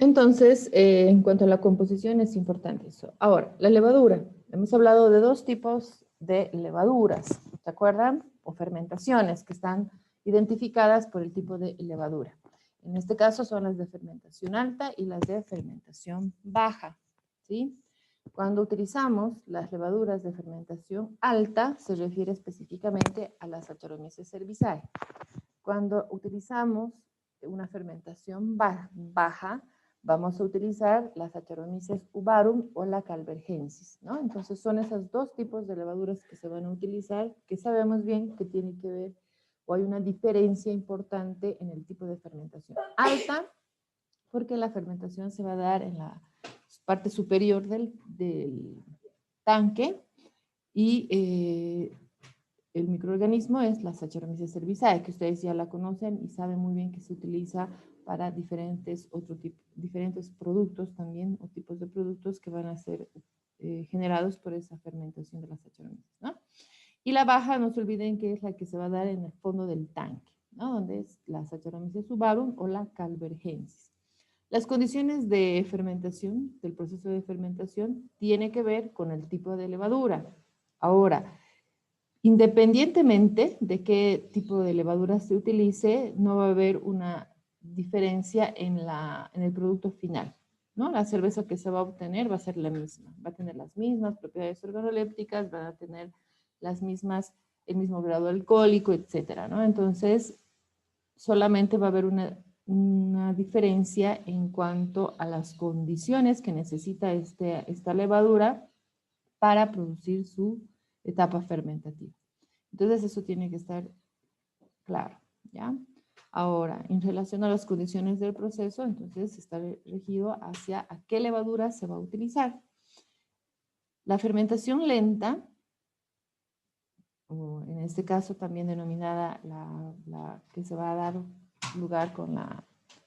Entonces, en cuanto a la composición, es importante eso. Ahora, la levadura. Hemos hablado de dos tipos de levaduras, ¿se acuerdan? O fermentaciones que están identificadas por el tipo de levadura. En este caso son las de fermentación alta y las de fermentación baja, ¿sí? Cuando utilizamos las levaduras de fermentación alta, se refiere específicamente a las Saccharomyces cerevisiae. Cuando utilizamos una fermentación baja, vamos a utilizar la Saccharomyces eubarum o la Calvergensis, ¿no? Entonces son esos dos tipos de levaduras que se van a utilizar, que sabemos bien que tiene que ver, o hay una diferencia importante en el tipo de fermentación alta, porque la fermentación se va a dar en la parte superior del tanque y el microorganismo es la Saccharomyces cerevisiae, que ustedes ya la conocen y saben muy bien que se utiliza para diferentes productos también, o tipos de productos que van a ser generados por esa fermentación de las Saccharomyces, ¿no? Y la baja, no se olviden que es la que se va a dar en el fondo del tanque, ¿no? Donde es la Saccharomyces eubarum o la Calvergensis. Las condiciones de fermentación, del proceso de fermentación, tiene que ver con el tipo de levadura. Ahora, independientemente de qué tipo de levadura se utilice, no va a haber una diferencia en el producto final, ¿no? La cerveza que se va a obtener va a ser la misma, va a tener las mismas propiedades organolépticas, va a tener las mismas, el mismo grado alcohólico, etcétera, ¿no? Entonces, solamente va a haber una diferencia en cuanto a las condiciones que necesita esta levadura para producir su etapa fermentativa. Entonces eso tiene que estar claro, ¿ya? Ahora, en relación a las condiciones del proceso, entonces está regido hacia a qué levadura se va a utilizar. La fermentación lenta, o en este caso también denominada la que se va a dar lugar con la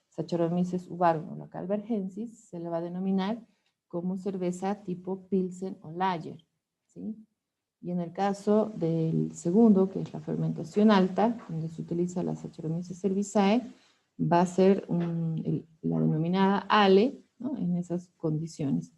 Saccharomyces eubarum o la Calvergensis, se le va a denominar como cerveza tipo Pilsen o Lager, ¿sí? Y en el caso del segundo, que es la fermentación alta, donde se utiliza la Saccharomyces cerevisiae, va a ser la denominada Ale, ¿no? En esas condiciones.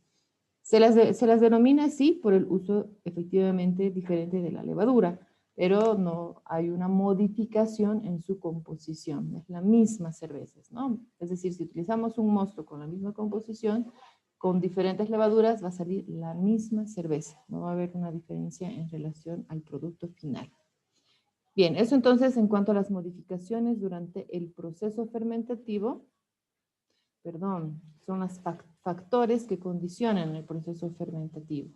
Se las denomina así por el uso efectivamente diferente de la levadura, pero no hay una modificación en su composición, es la misma cerveza, ¿no? Es decir, si utilizamos un mosto con la misma composición, con diferentes levaduras va a salir la misma cerveza, no va a haber una diferencia en relación al producto final. Bien, eso entonces en cuanto a las modificaciones durante el proceso fermentativo, son los factores que condicionan el proceso fermentativo.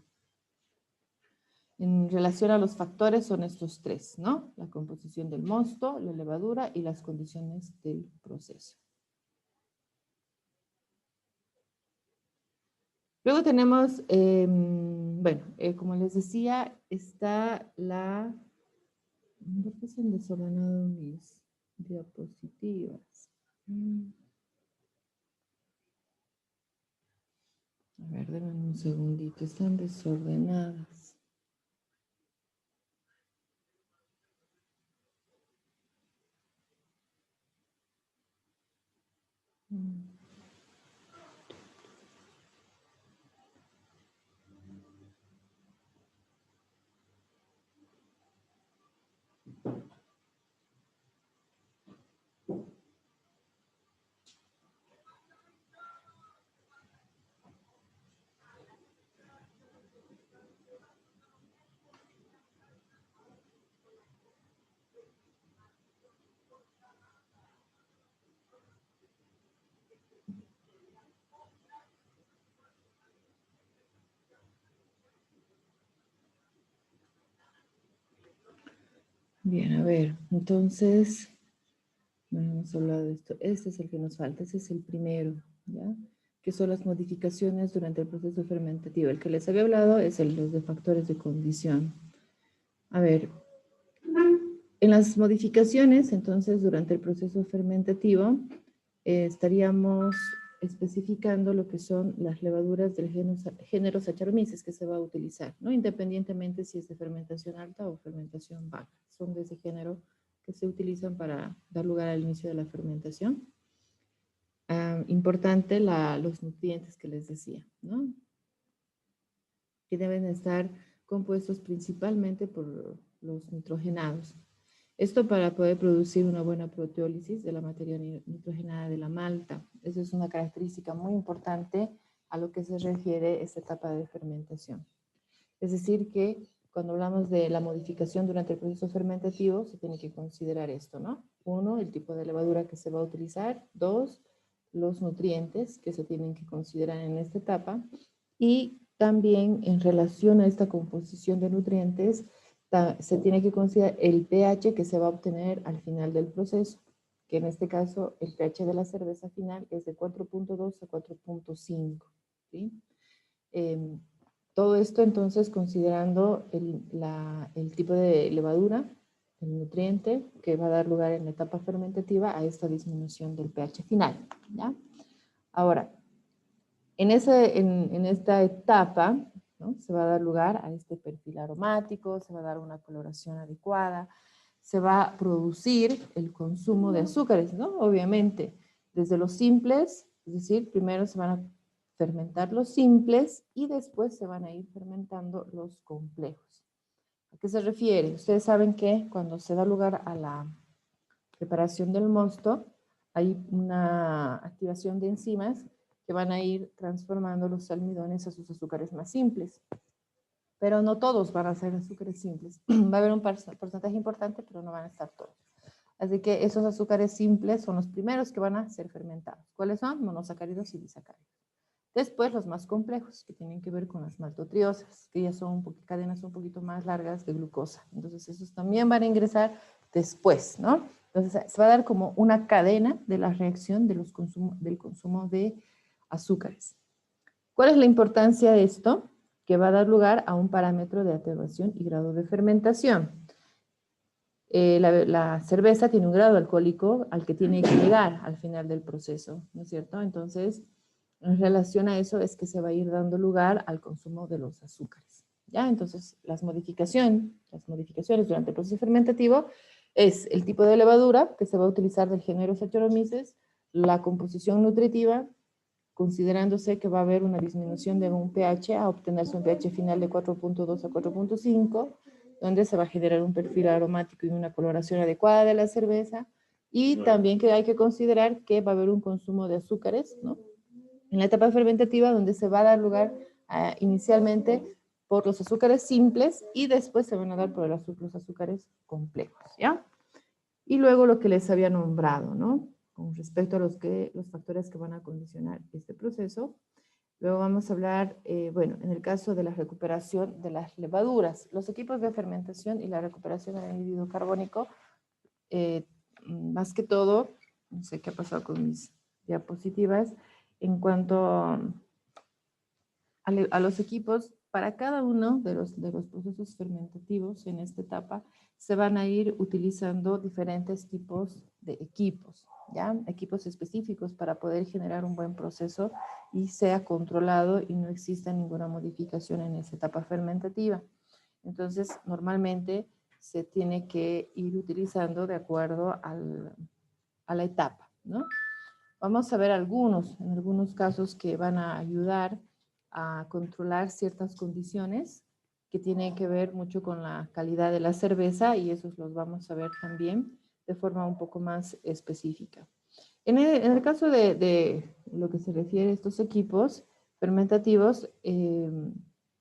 En relación a los factores son estos tres, ¿no? La composición del mosto, la levadura y las condiciones del proceso. Luego tenemos, como les decía, está la... ¿Por qué se han desordenado mis diapositivas? A ver, denme un segundito, están desordenadas. Bien, a ver, entonces, bueno, hemos hablado de esto. Este es el que nos falta, ese es el primero, ¿ya? Que son las modificaciones durante el proceso fermentativo. El que les había hablado es los de factores de condición. A ver, en las modificaciones, entonces, durante el proceso fermentativo, estaríamos especificando lo que son las levaduras del género Saccharomyces que se va a utilizar, ¿no? Independientemente si es de fermentación alta o fermentación baja. Son de ese género que se utilizan para dar lugar al inicio de la fermentación. importante los nutrientes que les decía, ¿no? Que deben estar compuestos principalmente por los nitrogenados. Esto para poder producir una buena proteólisis de la materia nitrogenada de la malta. Eso es una característica muy importante a lo que se refiere esta etapa de fermentación. Es decir, que cuando hablamos de la modificación durante el proceso fermentativo, se tiene que considerar esto, ¿no? 1, el tipo de levadura que se va a utilizar. 2, los nutrientes que se tienen que considerar en esta etapa. Y también en relación a esta composición de nutrientes, se tiene que considerar el pH que se va a obtener al final del proceso, que en este caso el pH de la cerveza final es de 4.2 a 4.5, ¿sí? Todo esto entonces considerando el tipo de levadura, el nutriente que va a dar lugar en la etapa fermentativa a esta disminución del pH final, ¿ya? Ahora, en esta etapa, ¿no? Se va a dar lugar a este perfil aromático, se va a dar una coloración adecuada, se va a producir el consumo de azúcares, ¿no? Obviamente, desde los simples, es decir, primero se van a fermentar los simples y después se van a ir fermentando los complejos. ¿A qué se refiere? Ustedes saben que cuando se da lugar a la preparación del mosto, hay una activación de enzimas que van a ir transformando los almidones a sus azúcares más simples. Pero no todos van a ser azúcares simples. Va a haber un porcentaje importante, pero no van a estar todos. Así que esos azúcares simples son los primeros que van a ser fermentados. ¿Cuáles son? Monosacáridos y disacáridos. Después los más complejos, que tienen que ver con las maltotriosas, que ya son cadenas un poquito más largas de glucosa. Entonces esos también van a ingresar después, ¿no? Entonces se va a dar como una cadena de la reacción del consumo de azúcares. ¿Cuál es la importancia de esto? Que va a dar lugar a un parámetro de atenuación y grado de fermentación. La cerveza tiene un grado alcohólico al que tiene que llegar al final del proceso, ¿no es cierto? Entonces, en relación a eso es que se va a ir dando lugar al consumo de los azúcares, ¿ya? Entonces, las modificaciones durante el proceso fermentativo es el tipo de levadura que se va a utilizar del género Saccharomyces, la composición nutritiva, considerándose que va a haber una disminución de un pH a obtenerse un pH final de 4.2 a 4.5, donde se va a generar un perfil aromático y una coloración adecuada de la cerveza, y también que hay que considerar que va a haber un consumo de azúcares, ¿no? En la etapa fermentativa, donde se va a dar lugar inicialmente por los azúcares simples y después se van a dar por los azúcares complejos, ¿ya? Y luego lo que les había nombrado, ¿no? Con respecto a los factores que van a condicionar este proceso. Luego vamos a hablar, bueno, en el caso de la recuperación de las levaduras, los equipos de fermentación y la recuperación del anhídrido carbónico, más que todo, no sé qué ha pasado con mis diapositivas, en cuanto a los equipos, para cada uno de los procesos fermentativos en esta etapa, se van a ir utilizando diferentes tipos de equipos, ¿ya? Equipos específicos para poder generar un buen proceso y sea controlado y no exista ninguna modificación en esa etapa fermentativa. Entonces, normalmente se tiene que ir utilizando de acuerdo a la etapa, ¿no? Vamos a ver en algunos casos que van a ayudar a controlar ciertas condiciones que tienen que ver mucho con la calidad de la cerveza, y esos los vamos a ver también de forma un poco más específica. En el caso de lo que se refiere a estos equipos fermentativos,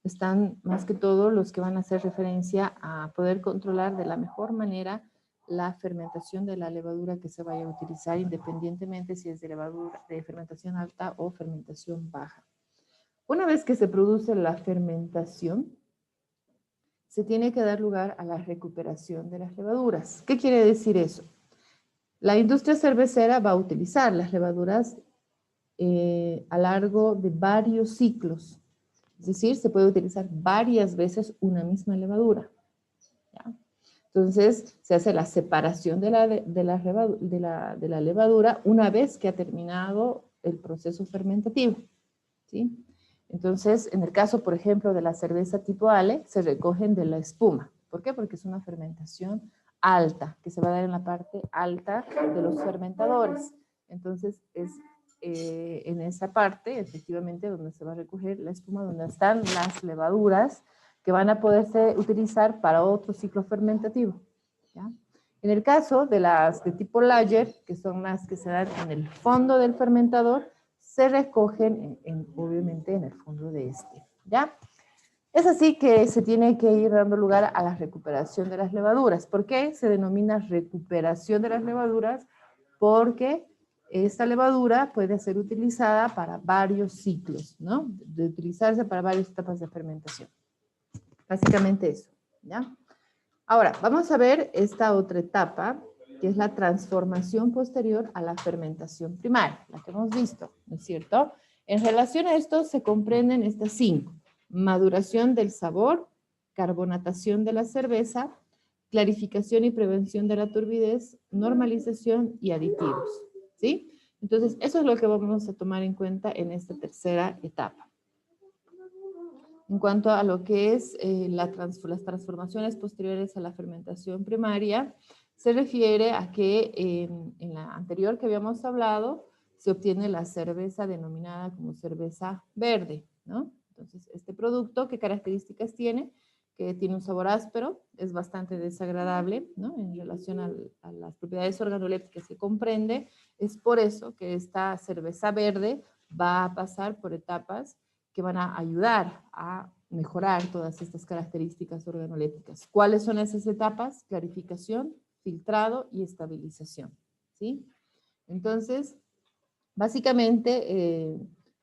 están más que todo los que van a hacer referencia a poder controlar de la mejor manera la fermentación de la levadura que se vaya a utilizar, independientemente si es de levadura de fermentación alta o fermentación baja. Una vez que se produce la fermentación, se tiene que dar lugar a la recuperación de las levaduras. ¿Qué quiere decir eso? La industria cervecera va a utilizar las levaduras a largo de varios ciclos. Es decir, se puede utilizar varias veces una misma levadura, ¿ya? Entonces, se hace la separación de la levadura una vez que ha terminado el proceso fermentativo, ¿sí? Entonces, en el caso, por ejemplo, de la cerveza tipo Ale, se recogen de la espuma. ¿Por qué? Porque es una fermentación alta, que se va a dar en la parte alta de los fermentadores. Entonces, es en esa parte, efectivamente, donde se va a recoger la espuma, donde están las levaduras que van a poderse utilizar para otro ciclo fermentativo, ¿ya? En el caso de las de tipo layer, que son las que se dan en el fondo del fermentador, se recogen, obviamente, en el fondo de este, ¿ya? Es así que se tiene que ir dando lugar a la recuperación de las levaduras. ¿Por qué se denomina recuperación de las levaduras? Porque esta levadura puede ser utilizada para varios ciclos, ¿no? De utilizarse para varias etapas de fermentación. Básicamente eso, ¿ya? Ahora, vamos a ver esta otra etapa, que es la transformación posterior a la fermentación primaria, la que hemos visto, ¿no es cierto? En relación a esto se comprenden estas 5. Maduración del sabor, carbonatación de la cerveza, clarificación y prevención de la turbidez, normalización y aditivos, ¿sí? Entonces, eso es lo que vamos a tomar en cuenta en esta tercera etapa. En cuanto a lo que es las transformaciones posteriores a la fermentación primaria, se refiere a que en la anterior que habíamos hablado, se obtiene la cerveza denominada como cerveza verde, ¿no? Entonces, este producto, ¿qué características tiene? Que tiene un sabor áspero, es bastante desagradable, ¿no? En relación a las propiedades organolépticas que comprende. Es por eso que esta cerveza verde va a pasar por etapas que van a ayudar a mejorar todas estas características organolépticas. ¿Cuáles son esas etapas? Clarificación, filtrado y estabilización, ¿sí? Entonces, básicamente,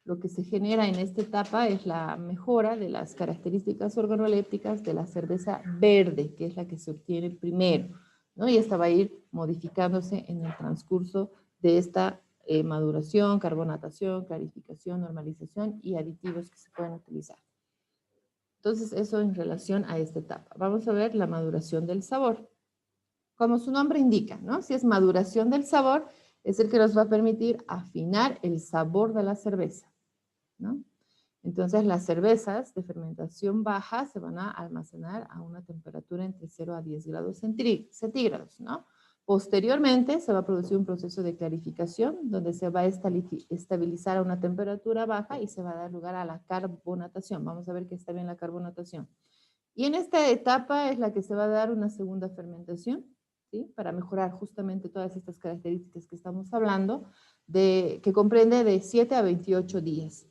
lo que se genera en esta etapa es la mejora de las características organolépticas de la cerveza verde, que es la que se obtiene primero, ¿no? Y esta va a ir modificándose en el transcurso de esta maduración, carbonatación, clarificación, normalización y aditivos que se pueden utilizar. Entonces, eso en relación a esta etapa. Vamos a ver la maduración del sabor. Como su nombre indica, ¿no? Si es maduración del sabor, es el que nos va a permitir afinar el sabor de la cerveza, ¿no? Entonces, las cervezas de fermentación baja se van a almacenar a una temperatura entre 0 a 10 grados centígrados, ¿no? Posteriormente, se va a producir un proceso de clarificación donde se va a estabilizar a una temperatura baja y se va a dar lugar a la carbonatación. Vamos a ver qué está bien la carbonatación. Y en esta etapa es la que se va a dar una segunda fermentación, ¿sí? Para mejorar justamente todas estas características que estamos hablando, que comprende de 7 a 28 días.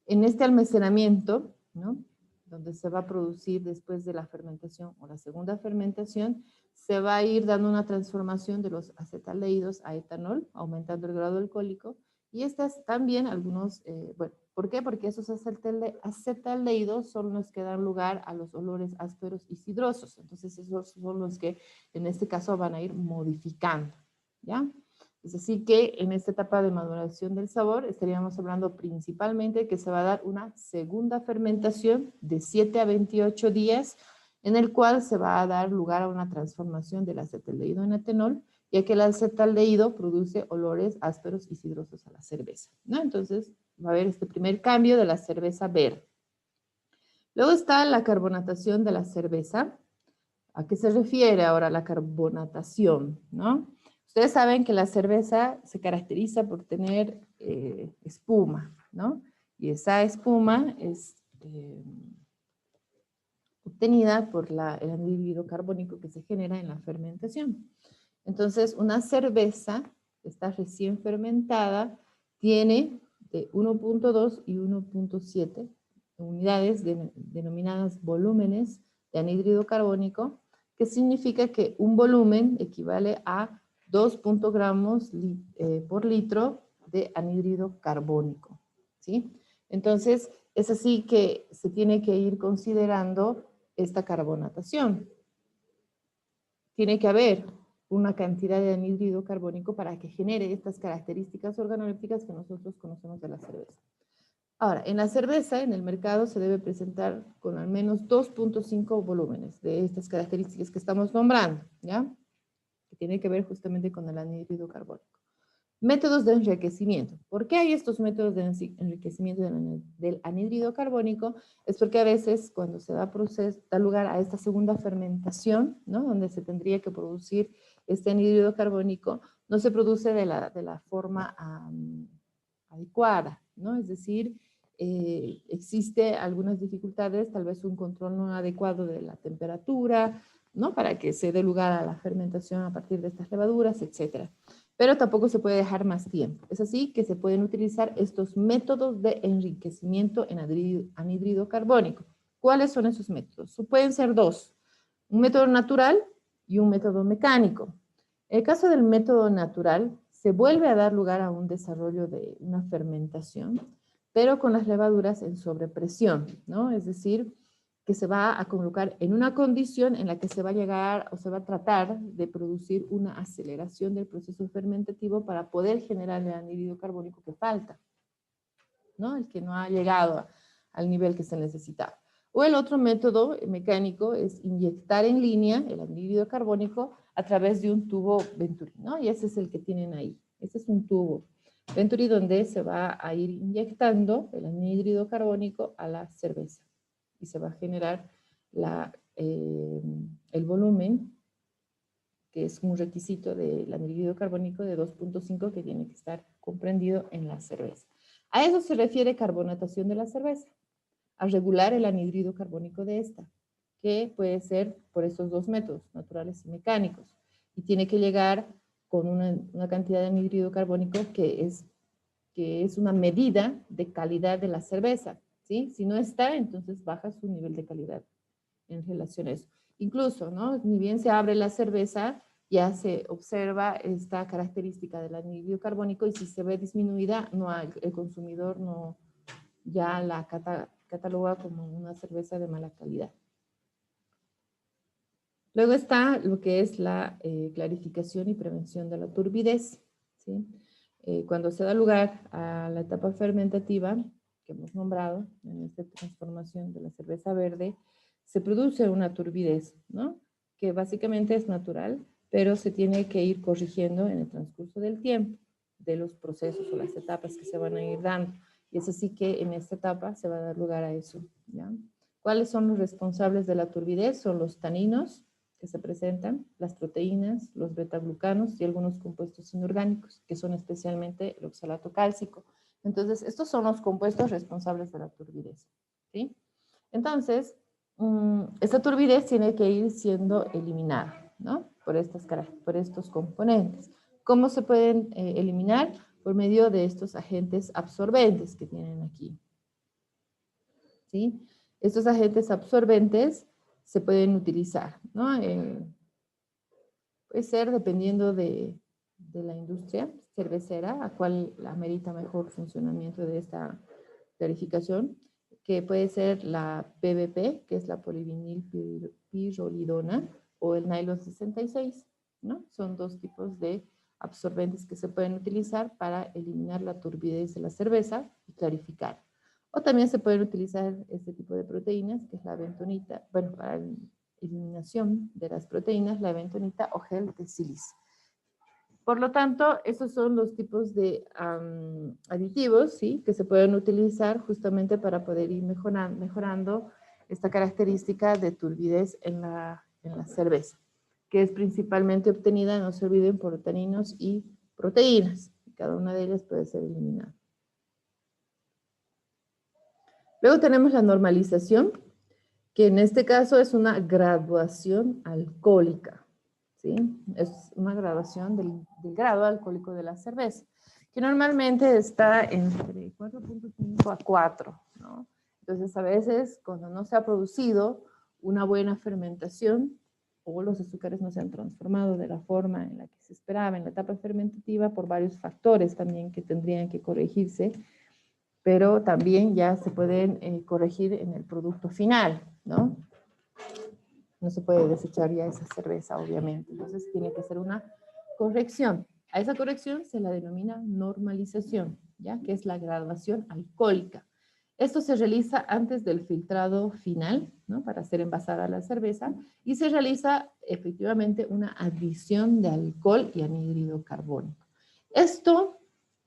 En este almacenamiento, ¿no? Donde se va a producir después de la fermentación o la segunda fermentación, se va a ir dando una transformación de los acetaldehídos a etanol, aumentando el grado alcohólico, y estas también algunos, bueno, ¿por qué? Porque esos acetaldehídos son los que dan lugar a los olores ásperos y sidrosos, entonces esos son los que en este caso van a ir modificando, ¿ya? Es decir, que en esta etapa de maduración del sabor estaríamos hablando principalmente que se va a dar una segunda fermentación de 7 a 28 días, en el cual se va a dar lugar a una transformación del acetaldehído en etanol, ya que el acetaldehído produce olores ásperos y sidrosos a la cerveza, ¿no? Entonces va a haber este primer cambio de la cerveza verde. Luego está la carbonatación de la cerveza. ¿A qué se refiere ahora la carbonatación, no? Ustedes saben que la cerveza se caracteriza por tener espuma, ¿no? Y esa espuma es obtenida por el anhídrido carbónico que se genera en la fermentación. Entonces, una cerveza que está recién fermentada tiene de 1.2 y 1.7 unidades denominadas volúmenes de anhídrido carbónico, que significa que un volumen equivale a 2 gramos por litro de anhídrido carbónico, ¿sí? Entonces, es así que se tiene que ir considerando esta carbonatación. Tiene que haber una cantidad de anhídrido carbónico para que genere estas características organolépticas que nosotros conocemos de la cerveza. Ahora, en la cerveza, en el mercado, se debe presentar con al menos 2.5 volúmenes de estas características que estamos nombrando, ¿ya? Que tiene que ver justamente con el anhídrido carbónico. Métodos de enriquecimiento. ¿Por qué hay estos métodos de enriquecimiento del anhídrido carbónico? Es porque a veces cuando se da lugar a esta segunda fermentación, ¿no? Donde se tendría que producir este anhídrido carbónico, no se produce de la forma adecuada, ¿no? Es decir, existe algunas dificultades, tal vez un control no adecuado de la temperatura, ¿no? Para que se dé lugar a la fermentación a partir de estas levaduras, etcétera. Pero tampoco se puede dejar más tiempo. Es así que se pueden utilizar estos métodos de enriquecimiento en anhídrido carbónico. ¿Cuáles son esos métodos? Pueden ser dos, un método natural y un método mecánico. En el caso del método natural, se vuelve a dar lugar a un desarrollo de una fermentación, pero con las levaduras en sobrepresión, ¿no? Es decir, que se va a colocar en una condición en la que se va a llegar o se va a tratar de producir una aceleración del proceso fermentativo para poder generar el anhídrido carbónico que falta, ¿no? El que no ha llegado al nivel que se necesitaba. O el otro método mecánico es inyectar en línea el anhídrido carbónico a través de un tubo Venturi, ¿no? Y ese es el que tienen ahí. Ese es un tubo Venturi donde se va a ir inyectando el anhídrido carbónico a la cerveza y se va a generar el volumen, que es un requisito del anhídrido carbónico de 2.5 que tiene que estar comprendido en la cerveza. A eso se refiere carbonatación de la cerveza, a regular el anhídrido carbónico de esta, que puede ser por estos dos métodos, naturales y mecánicos, y tiene que llegar con una cantidad de anhídrido carbónico que es una medida de calidad de la cerveza, ¿sí? Si no está, entonces baja su nivel de calidad en relación a eso. Incluso, ¿no? Ni bien se abre la cerveza, ya se observa esta característica del anhídrido carbónico y si se ve disminuida, el consumidor no ya la cataloga como una cerveza de mala calidad. Luego está lo que es la clarificación y prevención de la turbidez, ¿sí? Cuando se da lugar a la etapa fermentativa, que hemos nombrado en esta transformación de la cerveza verde, se produce una turbidez, ¿no? Que básicamente es natural, pero se tiene que ir corrigiendo en el transcurso del tiempo, de los procesos o las etapas que se van a ir dando. Y es así que en esta etapa se va a dar lugar a eso, ¿ya? ¿Cuáles son los responsables de la turbidez? Son los taninos que se presentan, las proteínas, los betaglucanos y algunos compuestos inorgánicos, que son especialmente el oxalato cálcico. Entonces, estos son los compuestos responsables de la turbidez, ¿sí? Entonces, esta turbidez tiene que ir siendo eliminada, ¿no? Por estos componentes. ¿Cómo se pueden eliminar? Por medio de estos agentes absorbentes que tienen aquí, ¿sí? Estos agentes absorbentes se pueden utilizar, ¿no? Puede ser dependiendo de la industria cervecera, a cuál amerita mejor funcionamiento de esta clarificación, que puede ser la PVP, que es la polivinilpirrolidona, o el nylon 66, ¿no? Son dos tipos de absorbentes que se pueden utilizar para eliminar la turbidez de la cerveza y clarificar. O también se pueden utilizar este tipo de proteínas, que es la bentonita, bueno, para la eliminación de las proteínas, la bentonita o gel de sílice. Por lo tanto, esos son los tipos de aditivos, ¿sí? Que se pueden utilizar justamente para poder ir mejorando esta característica de turbidez en la cerveza, que es principalmente obtenida, no se olviden, por taninos y proteínas. Cada una de ellas puede ser eliminada. Luego tenemos la normalización, que en este caso es una graduación alcohólica, ¿sí? Es una graduación del grado alcohólico de la cerveza, que normalmente está entre 4.5 a 4, ¿no? Entonces, a veces, cuando no se ha producido una buena fermentación o los azúcares no se han transformado de la forma en la que se esperaba en la etapa fermentativa por varios factores también que tendrían que corregirse, pero también ya se pueden corregir en el producto final, ¿no? No se puede desechar ya esa cerveza, obviamente. Entonces tiene que hacer una corrección. A esa corrección se la denomina normalización, ¿ya? Que es la graduación alcohólica. Esto se realiza antes del filtrado final, ¿no? Para hacer envasada la cerveza, y se realiza efectivamente una adición de alcohol y anhídrido carbónico. Esto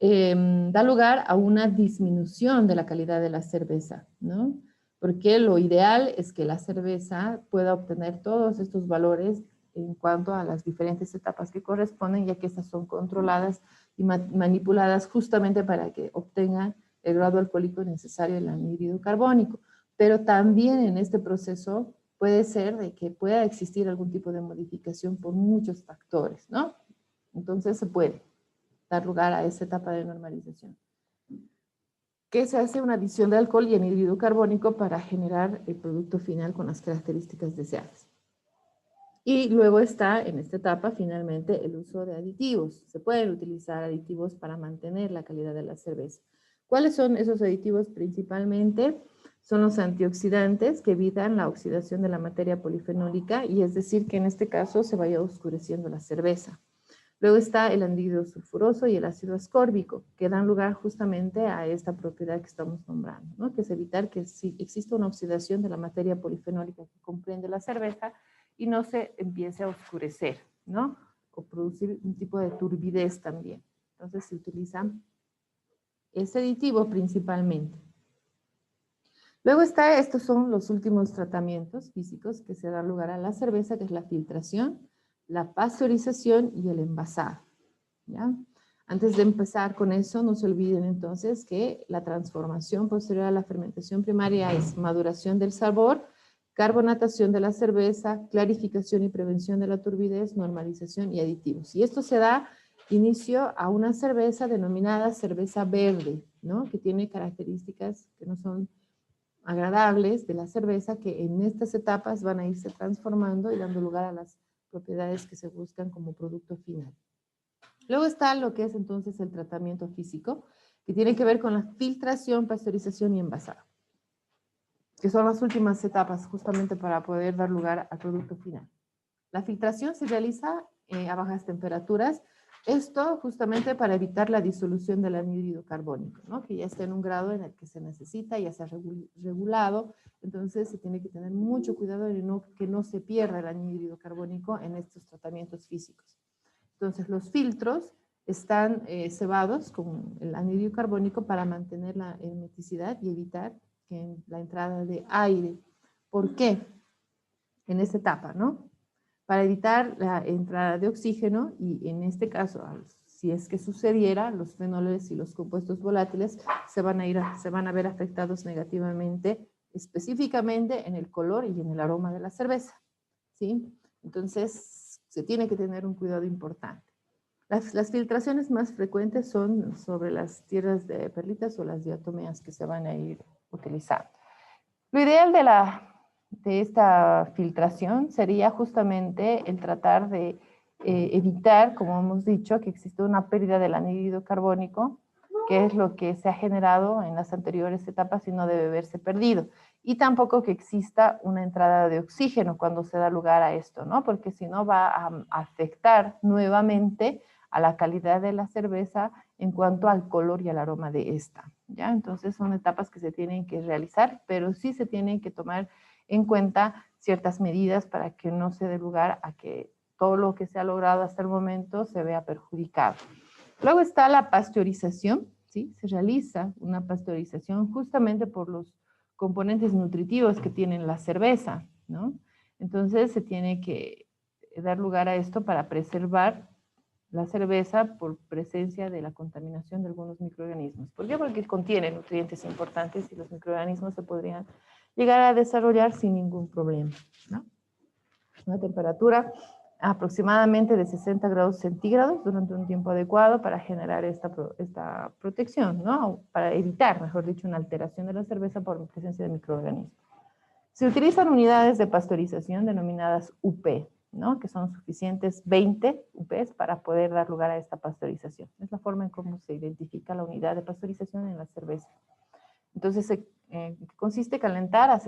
da lugar a una disminución de la calidad de la cerveza, ¿no? Porque lo ideal es que la cerveza pueda obtener todos estos valores en cuanto a las diferentes etapas que corresponden, ya que estas son controladas y manipuladas justamente para que obtengan el grado alcohólico necesario del anhídrido carbónico. Pero también en este proceso puede ser de que pueda existir algún tipo de modificación por muchos factores, ¿no? Entonces se puede dar lugar a esa etapa de normalización. Que se hace una adición de alcohol y anhídrido carbónico para generar el producto final con las características deseadas. Y luego está en esta etapa finalmente el uso de aditivos. Se pueden utilizar aditivos para mantener la calidad de la cerveza. ¿Cuáles son esos aditivos? Principalmente son los antioxidantes que evitan la oxidación de la materia polifenólica y es decir que en este caso se vaya oscureciendo la cerveza. Luego está el anhídrido sulfuroso y el ácido ascórbico, que dan lugar justamente a esta propiedad que estamos nombrando, ¿no? Que es evitar que si exista una oxidación de la materia polifenólica que comprende la cerveza y no se empiece a oscurecer, ¿no? O producir un tipo de turbidez también. Entonces se utiliza ese aditivo principalmente. Luego está, estos son los últimos tratamientos físicos que se dan lugar a la cerveza, que es la filtración, la pasteurización y el envasado, ¿ya? Antes de empezar con eso, no se olviden entonces que la transformación posterior a la fermentación primaria es maduración del sabor, carbonatación de la cerveza, clarificación y prevención de la turbidez, normalización y aditivos. Y esto se da inicio a una cerveza denominada cerveza verde, ¿no? Que tiene características que no son agradables de la cerveza, que en estas etapas van a irse transformando y dando lugar a las propiedades que se buscan como producto final. Luego está lo que es entonces el tratamiento físico, que tiene que ver con la filtración, pasteurización y envasado, que son las últimas etapas justamente para poder dar lugar al producto final. La filtración se realiza a bajas temperaturas, esto justamente para evitar la disolución del anhídrido carbónico, ¿no? Que ya está en un grado en el que se necesita, ya se ha regulado, entonces se tiene que tener mucho cuidado de que no se pierda el anhídrido carbónico en estos tratamientos físicos. Entonces los filtros están cebados con el anhídrido carbónico para mantener la hermeticidad y evitar que la entrada de aire. ¿Por qué? En esta etapa, ¿no? Para evitar la entrada de oxígeno y en este caso, si es que sucediera, los fenoles y los compuestos volátiles se van a ver afectados negativamente, específicamente en el color y en el aroma de la cerveza, ¿sí? Entonces, se tiene que tener un cuidado importante. Las filtraciones más frecuentes son sobre las tierras de perlitas o las diatomeas que se van a ir utilizando. Lo ideal de esta filtración sería justamente el tratar de evitar, como hemos dicho, que exista una pérdida del anhídrido carbónico, que es lo que se ha generado en las anteriores etapas y no debe verse perdido. Y tampoco que exista una entrada de oxígeno cuando se da lugar a esto, ¿no? Porque si no va a afectar nuevamente a la calidad de la cerveza en cuanto al color y al aroma de esta, ¿ya? Entonces son etapas que se tienen que realizar, pero sí se tienen que tomar en cuenta ciertas medidas para que no se dé lugar a que todo lo que se ha logrado hasta el momento se vea perjudicado. Luego está la pasteurización, ¿sí? Se realiza una pasteurización justamente por los componentes nutritivos que tiene la cerveza, ¿no? Entonces se tiene que dar lugar a esto para preservar la cerveza por presencia de la contaminación de algunos microorganismos. ¿Por qué? Porque contiene nutrientes importantes y los microorganismos se podrían llegar a desarrollar sin ningún problema, ¿no? Una temperatura aproximadamente de 60 grados centígrados durante un tiempo adecuado para generar esta protección, ¿no? Para evitar, mejor dicho, una alteración de la cerveza por presencia de microorganismos. Se utilizan unidades de pasteurización denominadas UP, ¿no? Que son suficientes 20 UPs para poder dar lugar a esta pasteurización. Es la forma en cómo se identifica la unidad de pasteurización en la cerveza. Entonces, consiste en calentar a